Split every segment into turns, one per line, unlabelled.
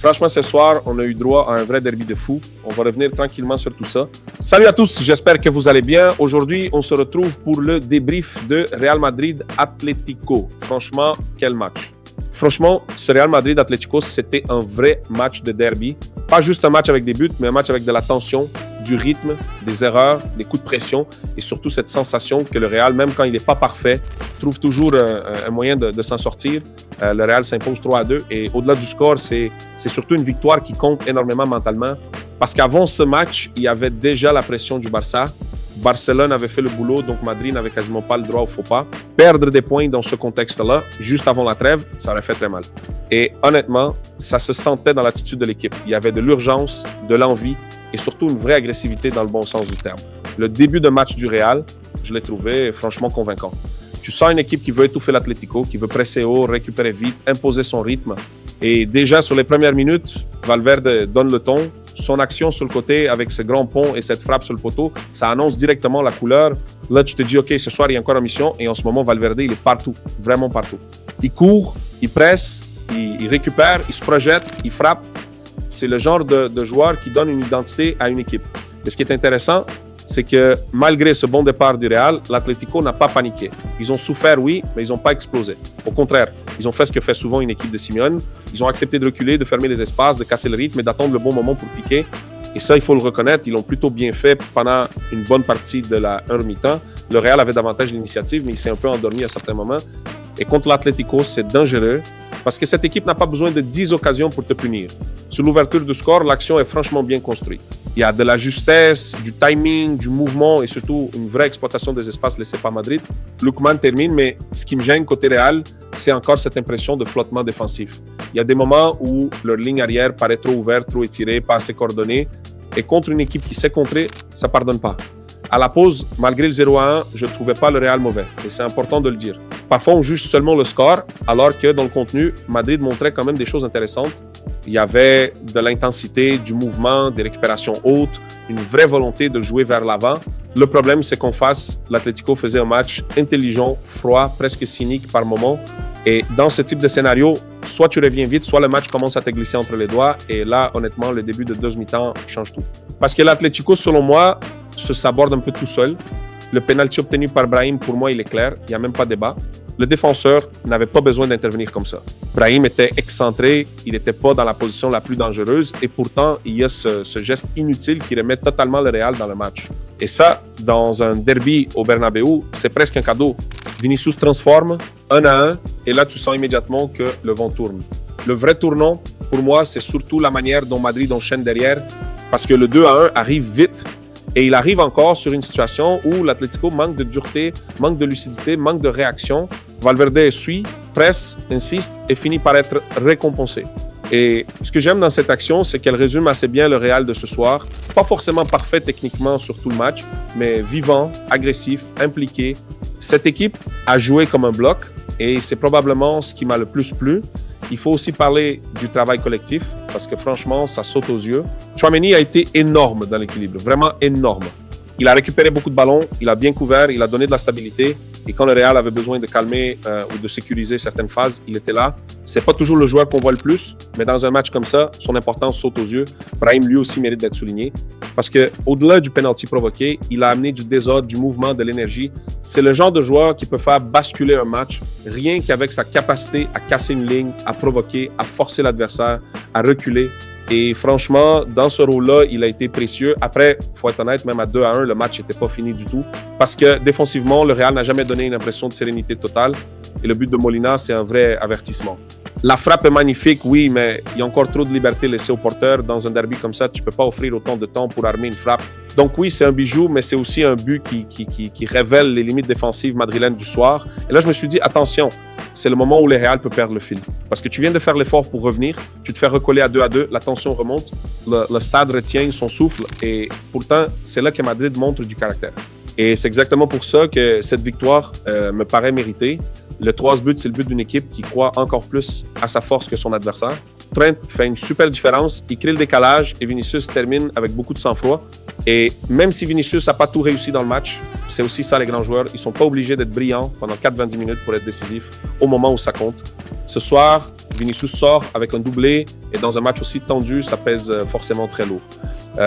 Franchement, ce soir, on a eu droit à un vrai derby de fou. On va revenir tranquillement sur tout ça. Salut à tous, j'espère que vous allez bien. Aujourd'hui, on se retrouve pour le débrief de Real Madrid-Atlético. Franchement, quel match. Franchement, ce Real Madrid-Atlético, c'était un vrai match de derby. Pas juste un match avec des buts, mais un match avec de la tension, du rythme, des erreurs, des coups de pression et surtout cette sensation que le Real, même quand il n'est pas parfait, trouve toujours un moyen de s'en sortir. Le Real s'impose 3-2 et au-delà du score, c'est surtout une victoire qui compte énormément mentalement parce qu'avant ce match, il y avait déjà la pression du Barça. Barcelone avait fait le boulot, donc Madrid n'avait quasiment pas le droit au faux pas. Perdre des points dans ce contexte-là, juste avant la trêve, ça aurait fait très mal. Et honnêtement, ça se sentait dans l'attitude de l'équipe. Il y avait de l'urgence, de l'envie et surtout une vraie agressivité dans le bon sens du terme. Le début de match du Real, je l'ai trouvé franchement convaincant. Tu sens une équipe qui veut étouffer l'Atlético, qui veut presser haut, récupérer vite, imposer son rythme. Et déjà, sur les premières minutes, Valverde donne le ton. Son action sur le côté avec ce grand pont et cette frappe sur le poteau, ça annonce directement la couleur. Là, tu te dis, OK, ce soir, il y a encore en mission. Et en ce moment, Valverde, il est partout, vraiment partout. Il court, il presse, il récupère, il se projette, il frappe. C'est le genre de joueur qui donne une identité à une équipe. Et ce qui est intéressant, c'est que malgré ce bon départ du Real, l'Atlético n'a pas paniqué. Ils ont souffert, oui, mais ils n'ont pas explosé. Au contraire, ils ont fait ce que fait souvent une équipe de Simeone. Ils ont accepté de reculer, de fermer les espaces, de casser le rythme et d'attendre le bon moment pour piquer. Et ça, il faut le reconnaître, ils l'ont plutôt bien fait pendant une bonne partie de la 1 mi-temps. Le Real avait davantage l'initiative, mais il s'est un peu endormi à certains moments. Et contre l'Atlético, c'est dangereux parce que cette équipe n'a pas besoin de 10 occasions pour te punir. Sur l'ouverture du score, l'action est franchement bien construite. Il y a de la justesse, du timing, du mouvement et surtout une vraie exploitation des espaces laissés par Madrid. Lookman termine, mais ce qui me gêne côté Real, c'est encore cette impression de flottement défensif. Il y a des moments où leur ligne arrière paraît trop ouverte, trop étirée, pas assez coordonnée. Et contre une équipe qui sait contrer, ça ne pardonne pas. À la pause, malgré le 0-1, je ne trouvais pas le Real mauvais. Et c'est important de le dire. Parfois, on juge seulement le score, alors que dans le contenu, Madrid montrait quand même des choses intéressantes. Il y avait de l'intensité, du mouvement, des récupérations hautes, une vraie volonté de jouer vers l'avant. Le problème, c'est qu'en face, l'Atlético faisait un match intelligent, froid, presque cynique par moments. Et dans ce type de scénario, soit tu reviens vite, soit le match commence à te glisser entre les doigts. Et là, honnêtement, le début de deuxième mi-temps change tout. Parce que l'Atlético, selon moi, se saborde un peu tout seul. Le penalty obtenu par Brahim, pour moi, il est clair. Il n'y a même pas de débat. Le défenseur n'avait pas besoin d'intervenir comme ça. Brahim était excentré, il n'était pas dans la position la plus dangereuse et pourtant, il y a ce geste inutile qui remet totalement le Real dans le match. Et ça, dans un derby au Bernabéu, c'est presque un cadeau. Vinicius transforme 1-1 et là, tu sens immédiatement que le vent tourne. Le vrai tournant, pour moi, c'est surtout la manière dont Madrid enchaîne derrière parce que le 2-1 arrive vite. Et il arrive encore sur une situation où l'Atlético manque de dureté, manque de lucidité, manque de réaction. Valverde suit, presse, insiste et finit par être récompensé. Et ce que j'aime dans cette action, c'est qu'elle résume assez bien le Real de ce soir. Pas forcément parfait techniquement sur tout le match, mais vivant, agressif, impliqué. Cette équipe a joué comme un bloc et c'est probablement ce qui m'a le plus plu. Il faut aussi parler du travail collectif parce que franchement, ça saute aux yeux. Tchouaméni a été énorme dans l'équilibre, vraiment énorme. Il a récupéré beaucoup de ballons, il a bien couvert, il a donné de la stabilité. Et quand le Real avait besoin de calmer ou de sécuriser certaines phases, il était là. C'est pas toujours le joueur qu'on voit le plus, mais dans un match comme ça, son importance saute aux yeux. Brahim, lui aussi, mérite d'être souligné. Parce qu'au-delà du penalty provoqué, il a amené du désordre, du mouvement, de l'énergie. C'est le genre de joueur qui peut faire basculer un match, rien qu'avec sa capacité à casser une ligne, à provoquer, à forcer l'adversaire, à reculer. Et franchement, dans ce rôle-là, il a été précieux. Après, il faut être honnête, même à 2-1, le match n'était pas fini du tout. Parce que défensivement, le Real n'a jamais donné une impression de sérénité totale. Et le but de Molina, c'est un vrai avertissement. La frappe est magnifique, oui, mais il y a encore trop de liberté laissée au porteur. Dans un derby comme ça, tu ne peux pas offrir autant de temps pour armer une frappe. Donc oui, c'est un bijou, mais c'est aussi un but qui révèle les limites défensives madrilènes du soir. Et là, je me suis dit, attention, c'est le moment où le Real peut perdre le fil. Parce que tu viens de faire l'effort pour revenir, tu te fais recoller à 2-2, la tension remonte, le stade retient son souffle et pourtant, c'est là que Madrid montre du caractère. Et c'est exactement pour ça que cette victoire me paraît méritée. Le 3 but, c'est le but d'une équipe qui croit encore plus à sa force que son adversaire. Trent fait une super différence, il crée le décalage et Vinicius termine avec beaucoup de sang-froid. Et même si Vinicius n'a pas tout réussi dans le match, c'est aussi ça les grands joueurs, ils ne sont pas obligés d'être brillants pendant 4-20 minutes pour être décisifs au moment où ça compte. Ce soir, Vinicius sort avec un doublé et dans un match aussi tendu, ça pèse forcément très lourd.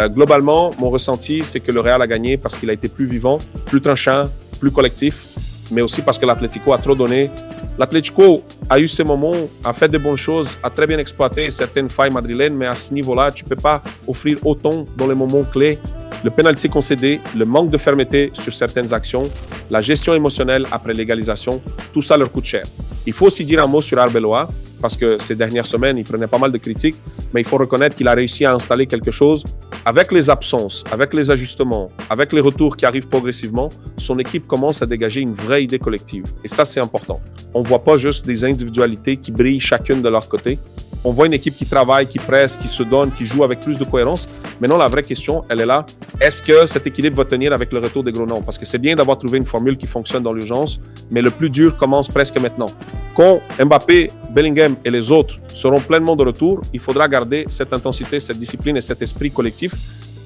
Globalement, mon ressenti, c'est que le Real a gagné parce qu'il a été plus vivant, plus tranchant, plus collectif, mais aussi parce que l'Atlético a trop donné. L'Atlético a eu ses moments, a fait de bonnes choses, a très bien exploité certaines failles madrilènes, mais à ce niveau-là, tu ne peux pas offrir autant dans les moments clés. Le penalty concédé, le manque de fermeté sur certaines actions, la gestion émotionnelle après l'égalisation, tout ça leur coûte cher. Il faut aussi dire un mot sur Arbeloa, parce que ces dernières semaines, il prenait pas mal de critiques, mais il faut reconnaître qu'il a réussi à installer quelque chose. Avec les absences, avec les ajustements, avec les retours qui arrivent progressivement, son équipe commence à dégager une vraie idée collective. Et ça, c'est important. On ne voit pas juste des individualités qui brillent chacune de leur côté. On voit une équipe qui travaille, qui presse, qui se donne, qui joue avec plus de cohérence. Maintenant, la vraie question, elle est là. Est-ce que cet équilibre va tenir avec le retour des gros noms? Parce que c'est bien d'avoir trouvé une formule qui fonctionne dans l'urgence, mais le plus dur commence presque maintenant. Quand Mbappé, Bellingham et les autres seront pleinement de retour, il faudra garder cette intensité, cette discipline et cet esprit collectif.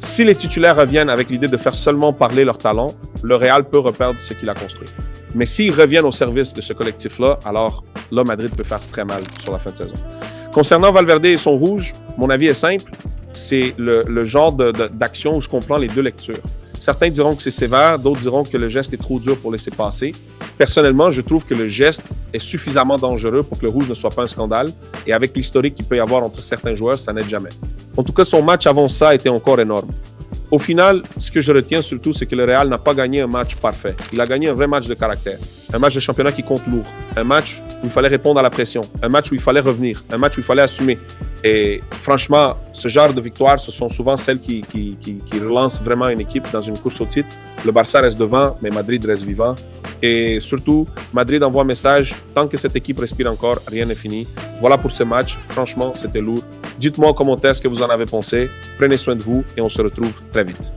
Si les titulaires reviennent avec l'idée de faire seulement parler leur talent, le Real peut reperdre ce qu'il a construit. Mais s'ils reviennent au service de ce collectif-là, alors là, Madrid peut faire très mal sur la fin de saison. Concernant Valverde et son rouge, mon avis est simple. C'est le genre d'action où je comprends les deux lectures. Certains diront que c'est sévère, d'autres diront que le geste est trop dur pour laisser passer. Personnellement, je trouve que le geste est suffisamment dangereux pour que le rouge ne soit pas un scandale. Et avec l'historique qu'il peut y avoir entre certains joueurs, ça n'aide jamais. En tout cas, son match avant ça était encore énorme. Au final, ce que je retiens surtout, c'est que le Real n'a pas gagné un match parfait. Il a gagné un vrai match de caractère. Un match de championnat qui compte lourd. Un match où il fallait répondre à la pression. Un match où il fallait revenir. Un match où il fallait assumer. Et franchement, ce genre de victoires, ce sont souvent celles qui relancent vraiment une équipe dans une course au titre. Le Barça reste devant, mais Madrid reste vivant. Et surtout, Madrid envoie un message, tant que cette équipe respire encore, rien n'est fini. Voilà pour ce match. Franchement, c'était lourd. Dites-moi en commentaire ce que vous en avez pensé. Prenez soin de vous et on se retrouve très vite.